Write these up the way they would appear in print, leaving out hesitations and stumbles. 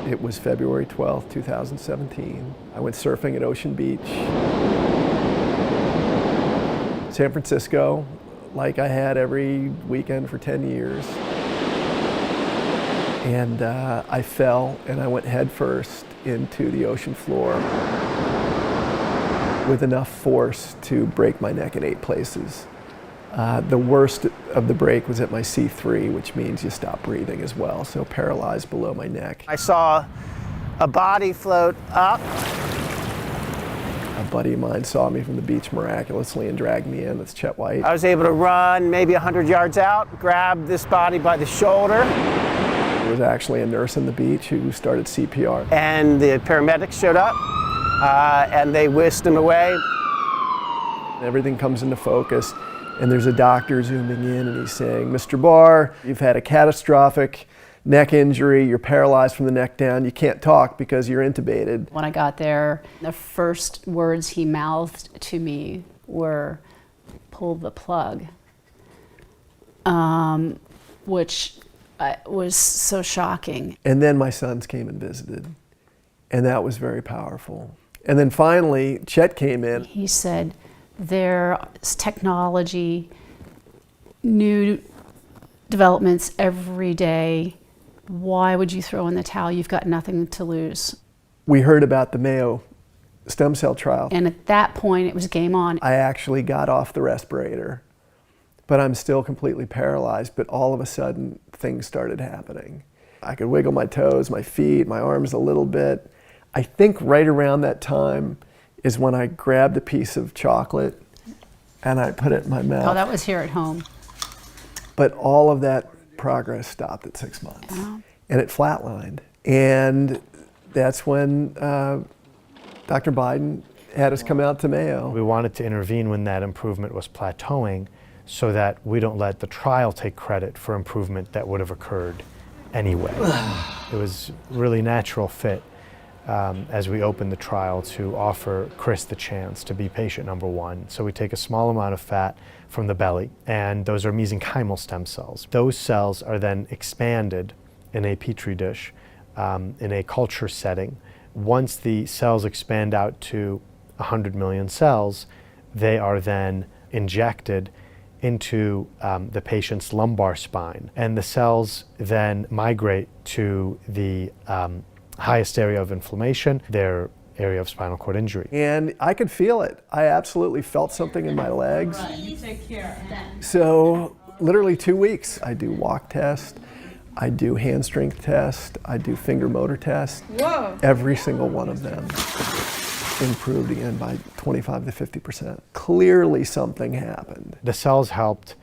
It was February 12th, 2017. I went surfing at Ocean Beach, San Francisco, like I had every weekend for 10 years. And I fell and I went headfirst into the ocean floor with enough force to break my neck in 8 places. The worst of the break was at my C3, which means you stop breathing as well, so paralyzed below my neck. I saw a body float up. A buddy of mine saw me from the beach miraculously and dragged me in. That's Chet White. I was able to run maybe 100 yards out, grab this body by the shoulder. There was actually a nurse on the beach who started CPR. And the paramedics showed up, and they whisked him away. Everything comes into focus, and there's a doctor zooming in, and he's saying, "Mr. Barr, you've had a catastrophic neck injury, you're paralyzed from the neck down, you can't talk because you're intubated." When I got there, the first words he mouthed to me were, "Pull the plug," which was so shocking. And then my sons came and visited, and that was very powerful. And then finally, Chet came in. He said, "There's technology, new developments every day. Why would you throw in the towel? You've got nothing to lose." We heard about the Mayo stem cell trial. And at that point, it was game on. I actually got off the respirator, but I'm still completely paralyzed. But all of a sudden, things started happening. I could wiggle my toes, my feet, my arms a little bit. I think right around that time is when I grabbed a piece of chocolate and I put it in my mouth. Oh, that was here at home. But all of that progress stopped at 6 months. Oh. And it flatlined. And that's when Dr. Biden had us come out to Mayo. We wanted to intervene when that improvement was plateauing so that we don't let the trial take credit for improvement that would have occurred anyway. It was really natural fit as we opened the trial to offer Chris the chance to be patient number 1. So we take a small amount of fat from the belly, and those are mesenchymal stem cells. Those cells are then expanded in a petri dish in a culture setting. Once the cells expand out to 100 million cells, they are then injected into the patient's lumbar spine, and the cells then migrate to the highest area of inflammation, their area of spinal cord injury. And I could feel it. I absolutely felt something in my legs. You take care of that. So literally 2 weeks, I do walk test, I do hand strength test, I do finger motor test. Whoa. Every single one of them improved again by 25 to 50%. Clearly something happened. The cells helped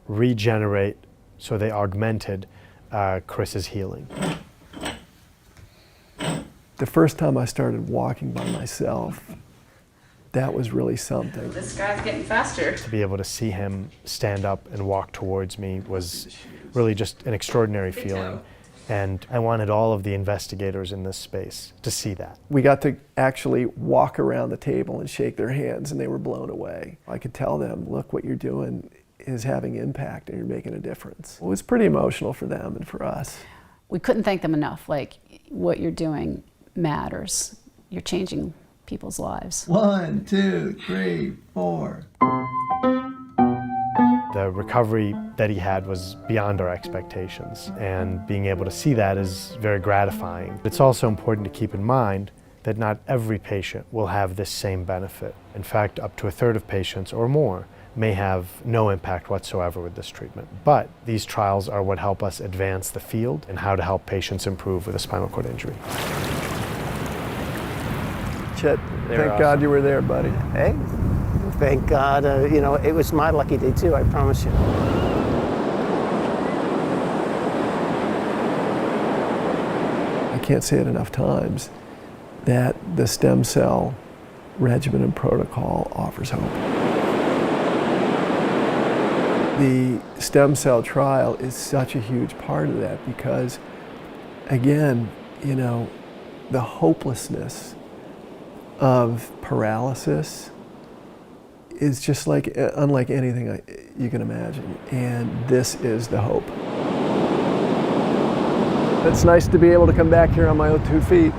regenerate, so they augmented Chris's healing. The first time I started walking by myself, that was really something. This guy's getting faster. To be able to see him stand up and walk towards me was really just an extraordinary feeling. And I wanted all of the investigators in this space to see that. We got to actually walk around the table and shake their hands, and they were blown away. I could tell them, look, what you're doing is having impact and you're making a difference. It was pretty emotional for them and for us. We couldn't thank them enough. Like, what you're doing matters. You're changing people's lives. 1, 2, 3, 4. The recovery that he had was beyond our expectations, and being able to see that is very gratifying. It's also important to keep in mind that not every patient will have this same benefit. In fact, up to a third of patients or more may have no impact whatsoever with this treatment. But these trials are what help us advance the field and how to help patients improve with a spinal cord injury. Chet, thank God you were there, buddy. Hey, thank God. You know, it was my lucky day too, I promise you. I can't say it enough times that the stem cell regimen and protocol offers hope. The stem cell trial is such a huge part of that because, again, you know, the hopelessness of paralysis is just like unlike anything you can imagine, and this is the hope. It's nice to be able to come back here on my own 2 feet.